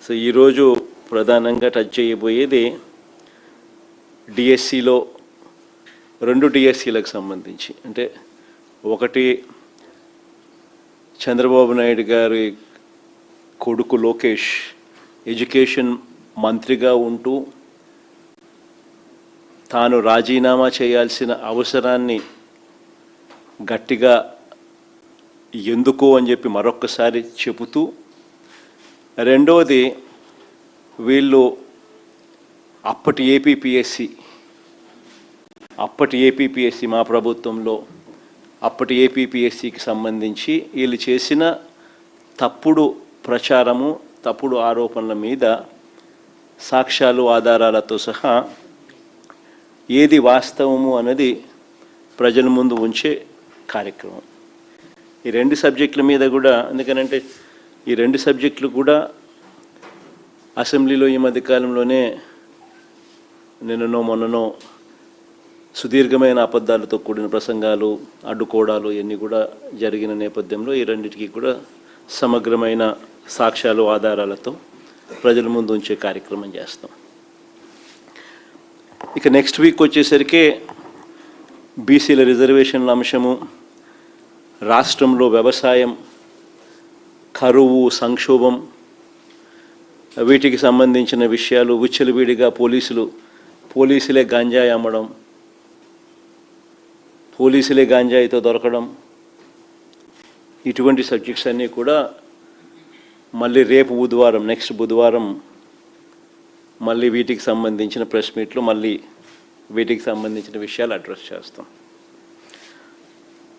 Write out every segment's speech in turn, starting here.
So ఈరోజు ప్రధానంగా touch చేయబోయేది డిఎస్సిలో 2 డిఎస్సీలకు సంబంధించి. అంటే ఒకటి చంద్రబాబు నాయుడు గారి కొడుకు లోకేష్ ఎడ్యుకేషన్ మంత్రిగా ఉంటూ తాను రాజీనామా చేయాల్సిన అవసరాన్ని గట్టిగా ఎందుకు అని చెప్పి మరొక్కసారి చెబుతూ, రెండవది వీళ్ళు అప్పటి ఏపీపీఎస్సి మా ప్రభుత్వంలో అప్పటి ఏపీపీఎస్సికి సంబంధించి వీళ్ళు చేసిన తప్పుడు ప్రచారము, తప్పుడు ఆరోపణల మీద సాక్ష్యాలు ఆధారాలతో సహా ఏది వాస్తవము అన్నది ప్రజల ముందు ఉంచే కార్యక్రమం. ఈ 2 సబ్జెక్టుల మీద కూడా, ఎందుకనంటే ఈ 2 సబ్జెక్టులు కూడా అసెంబ్లీలో ఈ మధ్యకాలంలోనే నిన్ననో మొన్ననో సుదీర్ఘమైన అబద్ధాలతో కూడిన ప్రసంగాలు, అడ్డుకోవడాలు ఇవన్నీ కూడా జరిగిన నేపథ్యంలో ఈ రెండింటికి కూడా సమగ్రమైన సాక్ష్యాలు ఆధారాలతో ప్రజల ముందు ఉంచే కార్యక్రమం చేస్తాం. ఇక నెక్స్ట్ వీక్ వచ్చేసరికి బీసీల రిజర్వేషన్ల అంశము, రాష్ట్రంలో వ్యవసాయం, కరువు, సంక్షోభం, వీటికి సంబంధించిన విషయాలు, విచ్చలవిడిగా పోలీసులే గంజాయి అమ్మడం, పోలీసులే గంజాయితో దొరకడం, ఇటువంటి సబ్జెక్ట్స్ అన్నీ కూడా మళ్ళీ రేపు బుధవారం, నెక్స్ట్ బుధవారం మళ్ళీ వీటికి సంబంధించిన ప్రెస్ మీట్లు, మళ్ళీ వీటికి సంబంధించిన విషయాలు అడ్రస్ చేస్తాం.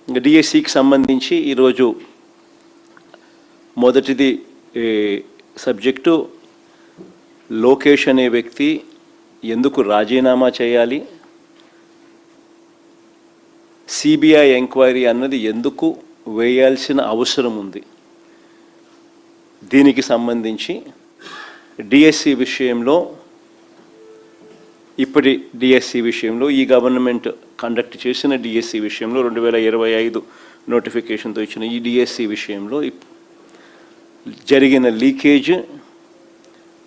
ఇంకా డిఎస్సికి సంబంధించి ఈరోజు మొదటిది సబ్జెక్టు లోకేష్ అనే వ్యక్తి ఎందుకు రాజీనామా చేయాలి, సిబిఐ ఎంక్వైరీ అన్నది ఎందుకు వేయాల్సిన అవసరం ఉంది, దీనికి సంబంధించి డిఎస్సి విషయంలో, ఇప్పటి డిఎస్సి విషయంలో, ఈ గవర్నమెంట్ కండక్ట్ చేసిన డిఎస్సి విషయంలో 2025 నోటిఫికేషన్తో ఇచ్చిన ఈ డిఎస్సి విషయంలో జరిగిన లీకేజ్,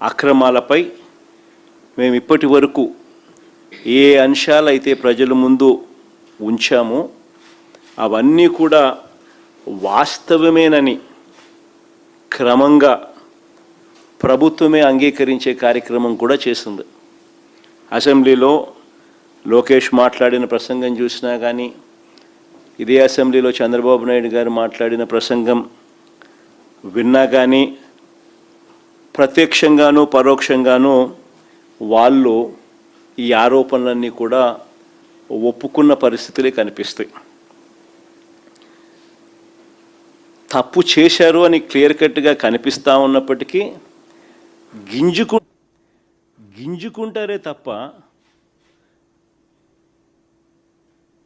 అక్రమాలపై మేము ఇప్పటి వరకు ఏ అంశాలైతే ప్రజల ముందు ఉంచామో అవన్నీ కూడా వాస్తవమేనని క్రమంగా ప్రభుత్వమే అంగీకరించే కార్యక్రమం కూడా చేసింది. అసెంబ్లీలో లోకేష్ మాట్లాడిన ప్రసంగం చూసినా కానీ, ఇదే అసెంబ్లీలో చంద్రబాబు నాయుడు గారు మాట్లాడిన ప్రసంగం విన్నా కానీ, ప్రత్యక్షంగానూ పరోక్షంగానూ వాళ్ళు ఈ ఆరోపణలన్నీ కూడా ఒప్పుకున్న పరిస్థితులే కనిపిస్తాయి. తప్పు చేశారు అని క్లియర్ కట్గా కనిపిస్తూ ఉన్నప్పటికీ గింజుకుంటారే తప్ప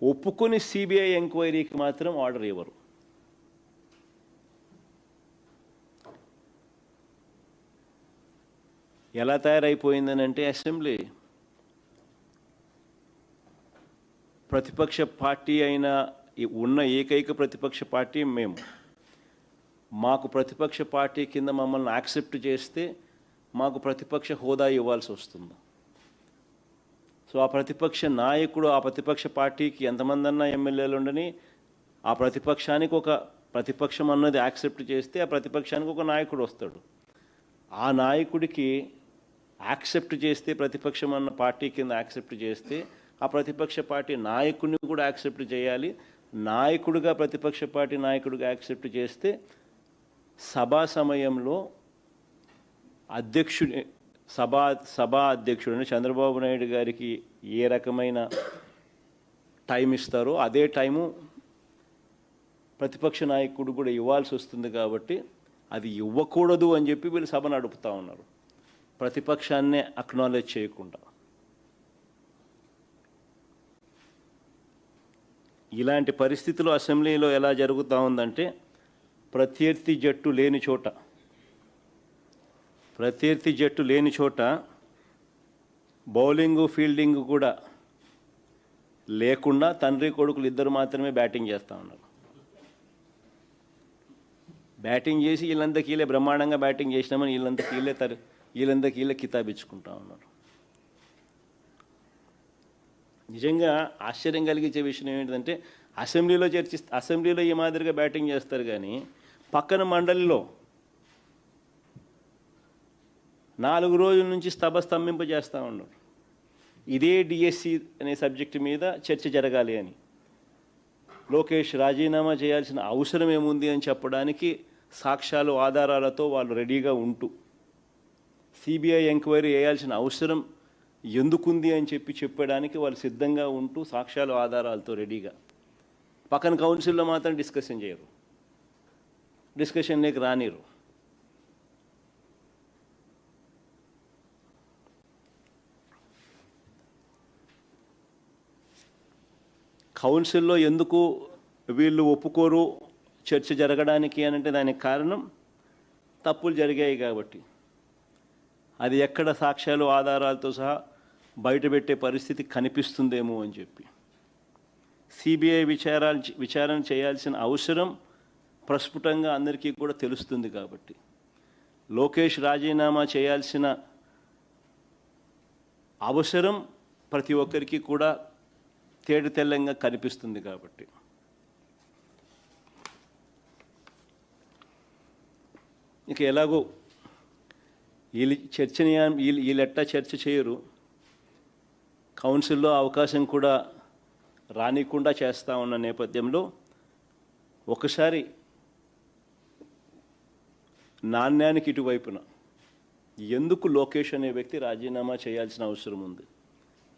ఒప్పుకొని సిబిఐ ఎంక్వైరీకి మాత్రం ఆర్డర్ ఇవ్వరు. ఎలా తయారైపోయిందని అంటే, అసెంబ్లీ ప్రతిపక్ష పార్టీ అయిన ఉన్న ఏకైక ప్రతిపక్ష పార్టీ మేము. మాకు ప్రతిపక్ష పార్టీ కింద మమ్మల్ని యాక్సెప్ట్ చేస్తే మాకు ప్రతిపక్ష హోదా ఇవ్వాల్సి వస్తుంది. సో ఆ ప్రతిపక్ష నాయకుడు, ఆ ప్రతిపక్ష పార్టీకి ఎంతమంది అన్నా ఎమ్మెల్యేలు ఉండని, ఆ ప్రతిపక్షానికి ఒక ప్రతిపక్షం అన్నది యాక్సెప్ట్ చేస్తే ఆ ప్రతిపక్షానికి ఒక నాయకుడు వస్తాడు. ఆ నాయకుడికి యాక్సెప్ట్ చేస్తే, ప్రతిపక్షం అన్న పార్టీ కింద యాక్సెప్ట్ చేస్తే ఆ ప్రతిపక్ష పార్టీ నాయకుడిని కూడా యాక్సెప్ట్ చేయాలి. నాయకుడిగా ప్రతిపక్ష పార్టీ నాయకుడిగా యాక్సెప్ట్ చేస్తే సభా సమయంలో సభా అధ్యక్షుడిని చంద్రబాబు నాయుడు గారికి ఏ రకమైన టైం ఇస్తారో అదే టైము ప్రతిపక్ష నాయకుడు కూడా ఇవ్వాల్సి వస్తుంది. కాబట్టి అది ఇవ్వకూడదు అని చెప్పి వీళ్ళు సభ నడుపుతూ ఉన్నారు, ప్రతిపక్షాన్నే అక్నాలెడ్జ్ చేయకుండా. ఇలాంటి పరిస్థితులు అసెంబ్లీలో ఎలా జరుగుతూ ఉందంటే, ప్రత్యర్థి జట్టు లేని చోట బౌలింగు, ఫీల్డింగు కూడా లేకుండా తండ్రి కొడుకులు ఇద్దరు మాత్రమే బ్యాటింగ్ చేస్తూ ఉన్నారు. బ్యాటింగ్ చేసి వీళ్ళందరికీ వీళ్ళే బ్రహ్మాండంగా బ్యాటింగ్ చేసినామని వీళ్ళందరికీ వీళ్ళే కితాబిచ్చుకుంటా ఉన్నారు. నిజంగా ఆశ్చర్యం కలిగించే విషయం ఏంటంటే అసెంబ్లీలో ఈ మాదిరిగా బ్యాటింగ్ చేస్తారు, కానీ పక్కన మండలిలో 4 రోజుల నుంచి స్తంభింప చేస్తూ ఉన్నారు. ఇదే డిఎస్సి అనే సబ్జెక్టు మీద చర్చ జరగాలి అని. లోకేష్ రాజీనామా చేయాల్సిన అవసరం ఏముంది అని చెప్పడానికి సాక్ష్యాలు ఆధారాలతో వాళ్ళు రెడీగా ఉంటూ, సిబిఐ ఎంక్వైరీ వేయాల్సిన అవసరం ఎందుకుంది అని చెప్పడానికి వాళ్ళు సిద్ధంగా ఉంటూ సాక్ష్యాలు ఆధారాలతో రెడీగా, పక్కన కౌన్సిల్లో మాత్రం డిస్కషన్ చేయరు, డిస్కషన్లోకి రానిరు. కౌన్సిల్లో ఎందుకు వీళ్ళు ఒప్పుకోరు చర్చ జరగడానికి అని అంటే దానికి కారణం తప్పులు జరిగాయి కాబట్టి. అది ఎక్కడ సాక్ష్యాలు ఆధారాలతో సహా బయటపెట్టే పరిస్థితి కనిపిస్తుందేమో అని చెప్పి సిబిఐ విచారణ చేయాల్సిన అవసరం ప్రస్ఫుటంగా అందరికీ కూడా తెలుస్తుంది కాబట్టి, లోకేష్ రాజీనామా చేయాల్సిన అవసరం ప్రతి ఒక్కరికి కూడా తేటతెల్లంగా కనిపిస్తుంది కాబట్టి. ఇక ఎలాగో వీళ్ళెట్టా చర్చ చేయరు, కౌన్సిల్లో అవకాశం కూడా రానికుండా చేస్తూ ఉన్న నేపథ్యంలో ఒకసారి నాణ్యానికి ఇటువైపున ఎందుకు లోకేష్ అనే వ్యక్తి రాజీనామా చేయాల్సిన అవసరం ఉంది,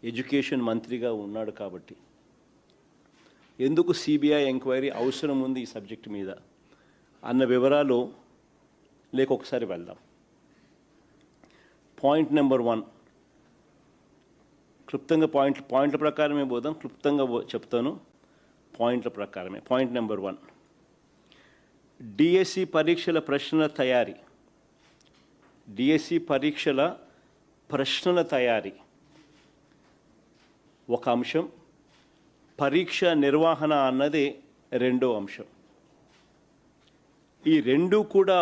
ఎడ్యుకేషన్ మంత్రిగా ఉన్నాడు కాబట్టి, ఎందుకు సిబిఐ ఎంక్వైరీ అవసరం ఉంది ఈ సబ్జెక్ట్ మీద అన్న వివరాలు ఒకసారి వెళ్దాం. పాయింట్ నెంబర్ 1 క్లుప్తంగా పాయింట్ల ప్రకారమే పోదాం, క్లుప్తంగా చెప్తాను పాయింట్ల ప్రకారమే. పాయింట్ నెంబర్ 1, డిఎస్సి పరీక్షల ప్రశ్నల తయారీ. డిఎస్సి పరీక్షల ప్రశ్నల తయారీ ఒక అంశం, పరీక్ష నిర్వహణ అన్నది రెండో అంశం. ఈ రెండు కూడా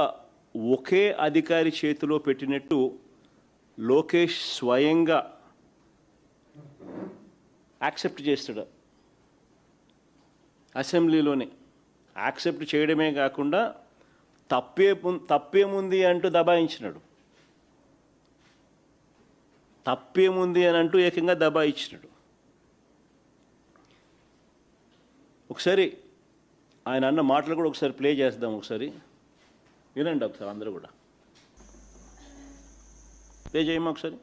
ఒకే అధికారి చేతిలో పెట్టినట్టు లోకేష్ స్వయంగా యాక్సెప్ట్ చేస్తాడు. అసెంబ్లీలోనే యాక్సెప్ట్ చేయడమే కాకుండా తప్పేముంది అంటూ దబాయించినాడు, తప్పేముంది అని అంటూ ఏకంగా దబాయించినాడు. ఒకసారి ఆయన అన్న మాటలు కూడా ఒకసారి ప్లే చేద్దాం, ఒకసారి వినండి ఒకసారి అందరూ కూడా. ప్లే చేయమా ఒకసారి.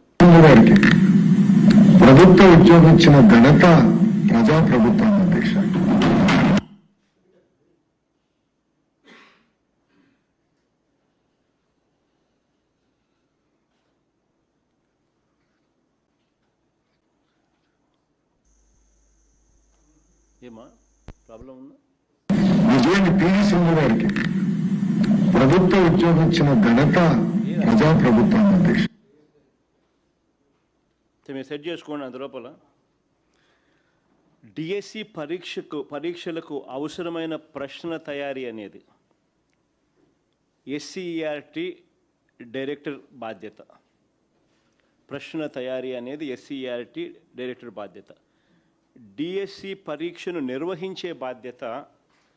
ప్రభుత్వ ఉద్యోగం ఇచ్చిన ఘనత ప్రజాప్రభుత్వం అధ్యక్ష. ఏమా ప్రాబ్లం ఉందా? విజయాన్ని పివి సింధు గారికి ప్రభుత్వ ఉద్యోగం ఇచ్చిన ఘనత ప్రజాప్రభుత్వం అధ్యక్ష. మీరు సెట్ చేసుకోండి అందులోపల. డిఎస్సి పరీక్షలకు అవసరమైన ప్రశ్నల తయారీ అనేది ఎస్సీఈఆర్టీ డైరెక్టర్ బాధ్యత. ప్రశ్నల తయారీ అనేది ఎస్సీఈఆర్టీ డైరెక్టర్ బాధ్యత. డిఎస్సి పరీక్షను నిర్వహించే బాధ్యత